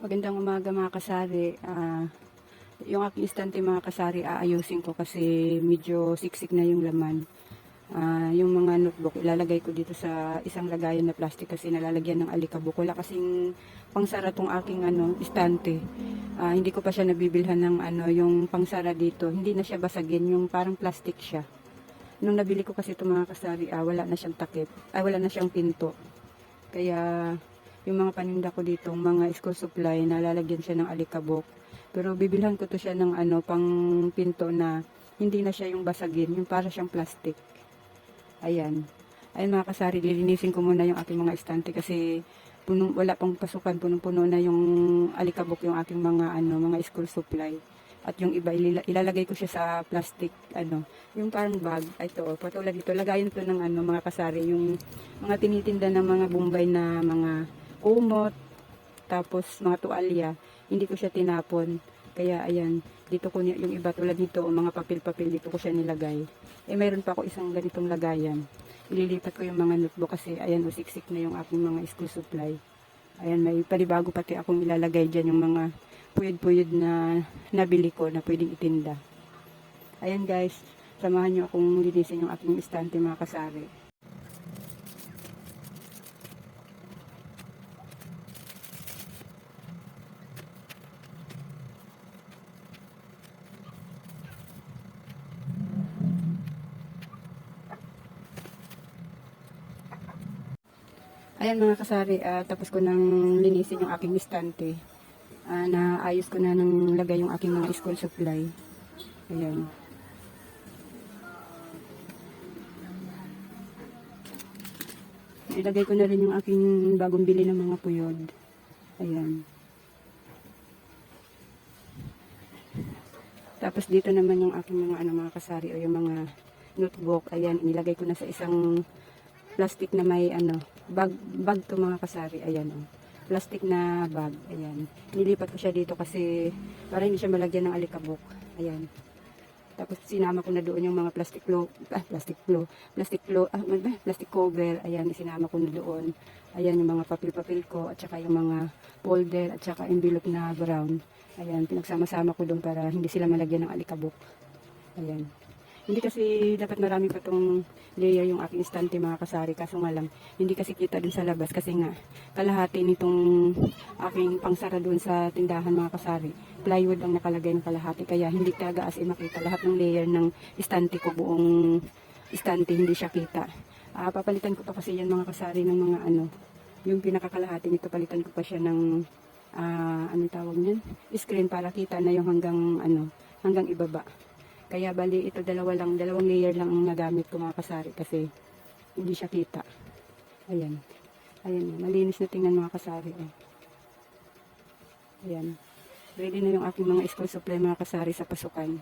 Magandang umaga mga kasari. Yung aking istante mga kasari aayusin ko kasi medyo siksik na yung laman. Yung mga notebook ilalagay ko dito sa isang lagayan na plastic kasi nalalagyan ng alikabok. Wala kasing pangsara tong aking istante. Hindi ko pa siya nabibilhan ng yung pangsara dito. Hindi na siya basagin, yung parang plastic siya. Nung nabili ko kasi itong mga kasari, wala na siyang takip. Wala na siyang pinto. Kaya yung mga paninda ko dito, mga school supply, nalalagyan siya ng alikabok. Pero bibilhan ko to siya ng pang pinto na hindi na siya yung basagin, yung para siyang plastic. Ayan. Ayun mga kasari, lilinisin ko muna yung aking mga estante kasi wala pang pasukan, punong-puno na yung alikabok yung aking mga school supply. At yung iba, ilalagay ko siya sa plastic, yung parang bag. Ito, patulad dito, lagayan to ng mga kasari, yung mga tinitinda ng mga Bombay na mga kumot, tapos mga tuwalya, hindi ko siya tinapon. Kaya ayan, dito ko yung iba tulad nito, mga papel-papel, dito ko siya nilagay. Mayroon pa ako isang ganitong lagayan. Ililipat ko yung mga notebook kasi ayan, siksik na yung aking mga school supply. Ayan, may panibago pati akong ilalagay dyan yung mga puyod-puyod na nabili ko na pwedeng itinda. Ayan guys, samahan nyo akong linisin yung aking istante mga kasari. Ayan mga kasari, tapos ko nang linisin yung aking istante. Naayos ko na nang lagay yung aking mga school supply. Ayan. Ilagay ko na rin yung aking bagong bili ng mga puyod. Ayan. Tapos dito naman yung aking mga kasari o yung mga notebook. Ayan, ilagay ko na sa isang plastic na may bag to mga kasari. Ayan o. Plastic na bag. Ayan. Nilipat ko siya dito kasi para hindi siya malagyan ng alikabok. Ayan. Tapos sinama ko na doon yung mga plastic cover. Ayan, sinama ko na doon. Ayan yung mga papel-papel ko at saka yung mga folder at saka envelope na brown. Ayan, pinagsama-sama ko doon para hindi sila malagyan ng alikabok. Ayan. Hindi kasi dapat marami pa itong layer yung aking istante mga kasari. Kaso nga lang, hindi kasi kita dun sa labas kasi nga kalahati nitong aking pangsara dun sa tindahan mga kasari. Plywood ang nakalagay ng kalahati. Kaya hindi talaga as in makita lahat ng layer ng istante ko, buong istante hindi siya kita. Papalitan ko pa kasi yan mga kasari ng mga yung pinakakalahati nito, palitan ko pa siya ng ano tawag niyan? Screen para kita na yung hanggang ibaba. Kaya bali ito dalawang layer lang ang nagamit ko mga kasari kasi hindi siya kita. Ayan. Ayan, malinis na tingnan mga kasari. Ayan. Ready na yung aking mga school supply mga kasari sa pasukan.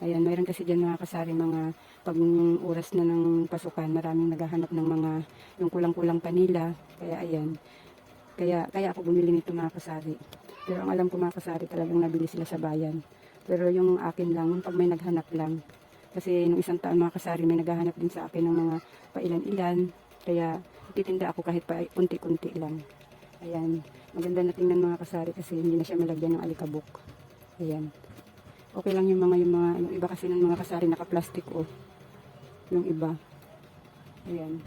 Ayan, mayroon kasi dyan mga kasari mga pag oras na ng pasukan, maraming naghahanap ng mga yung kulang-kulang panila. Kaya ayan. Kaya ako bumili nito mga kasari. Pero ang alam ko mga kasari talagang nabili sila sa bayan. Pero yung akin lang, pag may naghanap lang. Kasi nung isang taon mga kasari, may naghahanap din sa akin ng mga pailan-ilan. Kaya titinda ako kahit pa kunti-kunti lang. Ayan. Maganda na tingnan mga kasari kasi hindi na siya malagyan ng alikabok. Ayan. Okay lang yung iba kasi ng mga kasari naka-plastic yung iba. Ayan.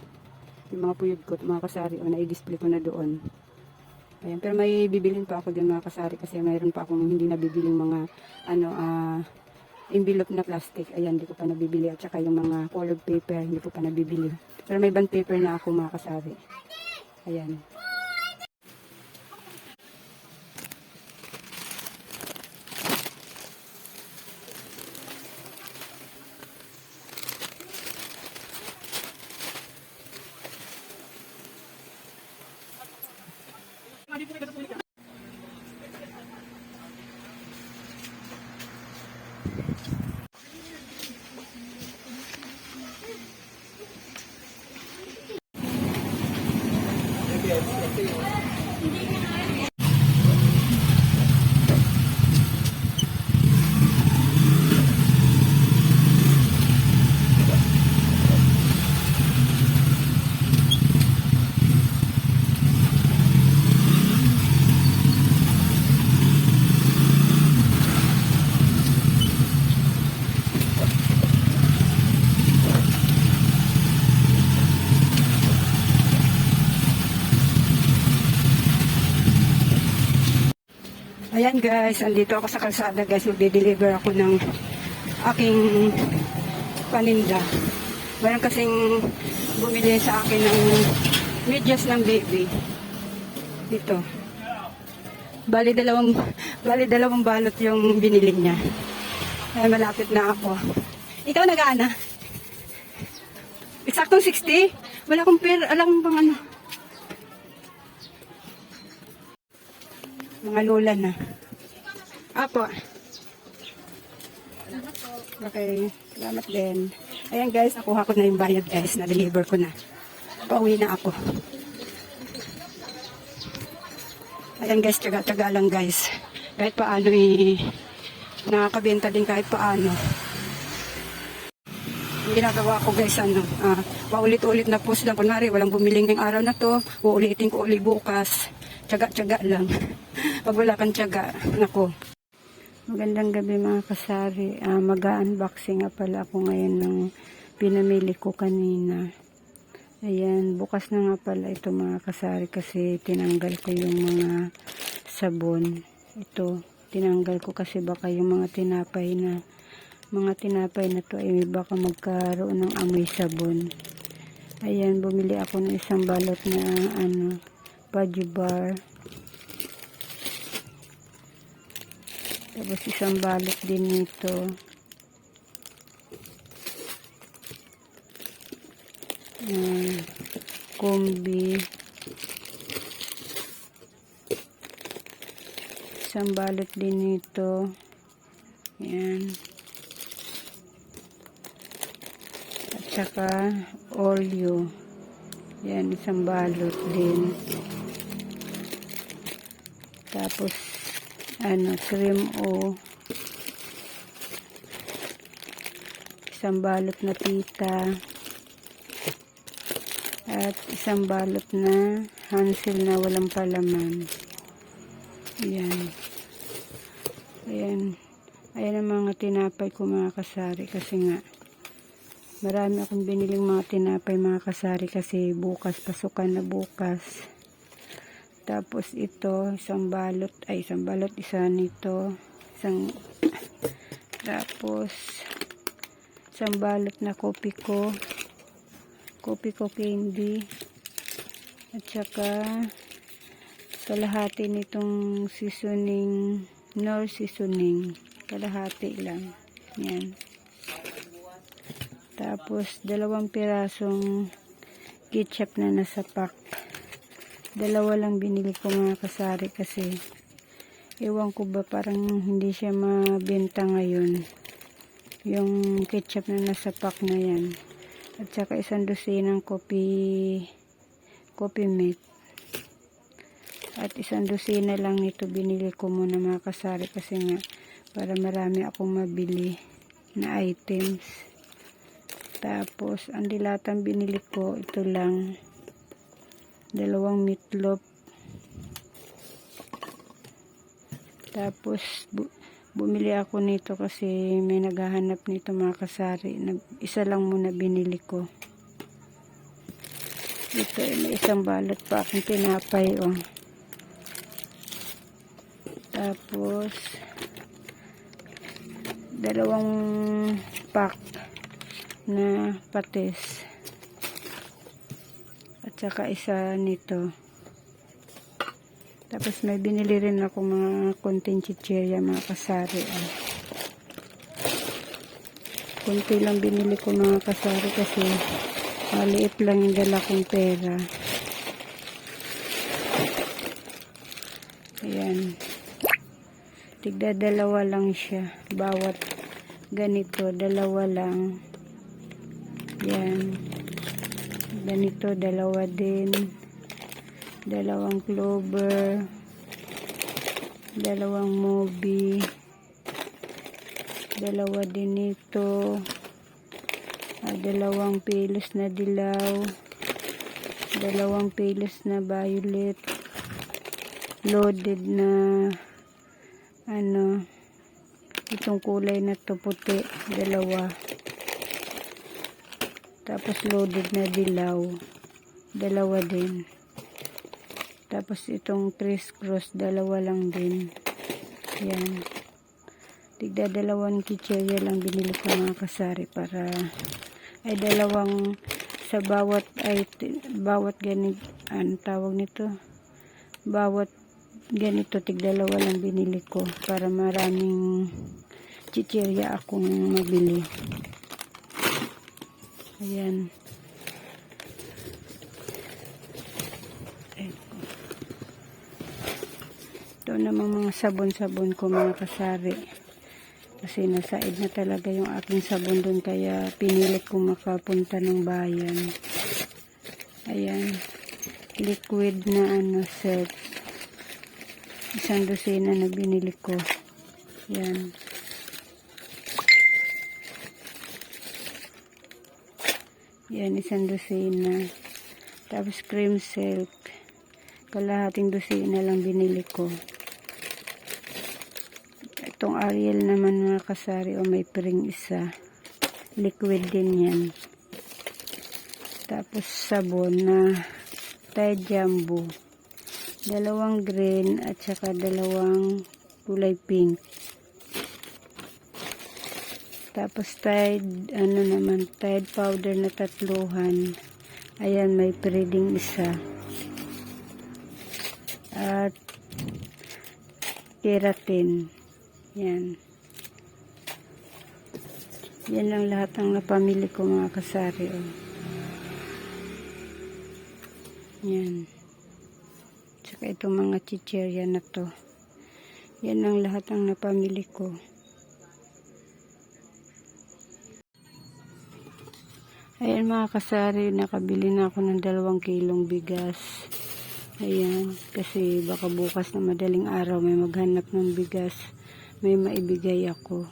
Yung mga puyod ko, mga kasari na-i-display ko na doon. Ayan, pero may bibilin pa ako din mga kasari kasi mayroon pa akong hindi nabibiling mga envelope na plastic. Ayan, hindi ko pa nabibili. At saka yung mga colored paper, hindi ko pa nabibili. Pero may bond paper na ako mga kasari. Ayan. Ayan guys, andito ako sa kalsada guys. Magde-deliver ako ng aking paninda. Meron kasing bumili sa akin ng medyas ng baby. Dito. Bali dalawang balot yung binili niya. Ay, malapit na ako. Ikaw nag-aana? Eksaktong 60? Wala akong pera. Alam mo bang ano? Mga lola na. Apo. Okay. Salamat din. Ayan guys, nakuha ko na yung bayad guys. Na-deliver ko na. Pauwi na ako. Ayan guys, tsaga-tsaga lang guys. Kahit paano nakakabenta din kahit paano. Yung ginagawa ko guys, paulit-ulit na post lang. Kunwari, walang bumiling ng araw na to. Uulitin ko ulit bukas. Tsaga-tsaga lang. Pag wala kang tsaga, nako. Magandang gabi mga kasari. Mag-unboxing nga pala ako ngayon ng pinamili ko kanina. Ayan, bukas na nga pala ito mga kasari kasi tinanggal ko yung mga sabon. Ito, tinanggal ko kasi baka yung mga tinapay na to ay baka magkaroon ng amoy sabon. Ayan, bumili ako ng isang balot na Pudgy Bar. Tapos isang balot din nito. Kombi. Isang balot din nito. Ayan. At saka oleo. Ayan, isang balot din. Tapos cream o isang balot na tita at isang balot na Hansel na walang palaman. Ayan ang mga tinapay ko mga kasari kasi nga marami akong biniling mga tinapay mga kasari kasi bukas, pasukan na bukas. Tapos ito, isang balot, isa nito, tapos isang balot na kopi ko candy, at saka kalahati nitong seasoning, Knorr seasoning, kalahati lang, yan. Tapos 2 pirasong ketchup na nasa pack. 2 lang binili ko mga kasari kasi ewan ko ba parang hindi siya mabenta ngayon yung ketchup na nasa pack na yan. At saka 1 dosinang coffee mate. At 1 dosina lang nito binili ko muna mga kasari kasi nga para marami akong mabili na items. Tapos ang dilatang binili ko ito lang, 2 meatloaf. Tapos bumili ako nito kasi may naghahanap nito mga kasari. Isa lang muna binili ko. Ito may isang balot pa akong tinapay Tapos 2 pack na patis. At saka isa nito. Tapos may binili rin ako mga konting chichirya mga kasari. Kunti lang binili ko mga kasari kasi maliit lang yung dala kong pera. Ayan. Tigda 2 lang siya. Bawat ganito, 2 lang. Ayan. Ganito, 2 din. 2 clover. 2 mobi. 2 din ito. 2 pilos na dilaw. 2 pilos na violet. Loaded na itong kulay na to puti. 2. Tapos loaded na dilaw. 2 din. Tapos itong criss cross 2 lang din. Yan. Tigda 2 chichirya lang binili ko mga kasari para ay dalawang sa bawat bawat ganit tawag nito, bawat ganito tigda 2 lang binili ko para maraming chichirya akong mabili. Ayan. Ito namang mga sabon-sabon ko mga kasari. Kasi nasaid na talaga yung aking sabon doon kaya pinilit kong makapunta ng bayan. Ayan. Liquid na set. 1 dosena na binili ko. Ayan. Yan, 1 dosena. Tapos cream silk. Kalahating dosena lang binili ko. Itong Ariel naman mga kasari, may pring isa. Liquid din yan. Tapos sabon na Tide Jumbo. 2 green at saka 2 kulay pink. Tapos Tide, Tide powder na 3. Ayan, may pring isa. At keratin. Yan. Yan lang lahat ang napamili ko mga kasari. Yan. Tsaka itong mga chichirya na to. Yan lang lahat ang napamili ko. Ayan mga kasari, nakabili na ako ng 2 kilong bigas. Ayan, kasi baka bukas na madaling araw may maghanap ng bigas, may maibigay ako.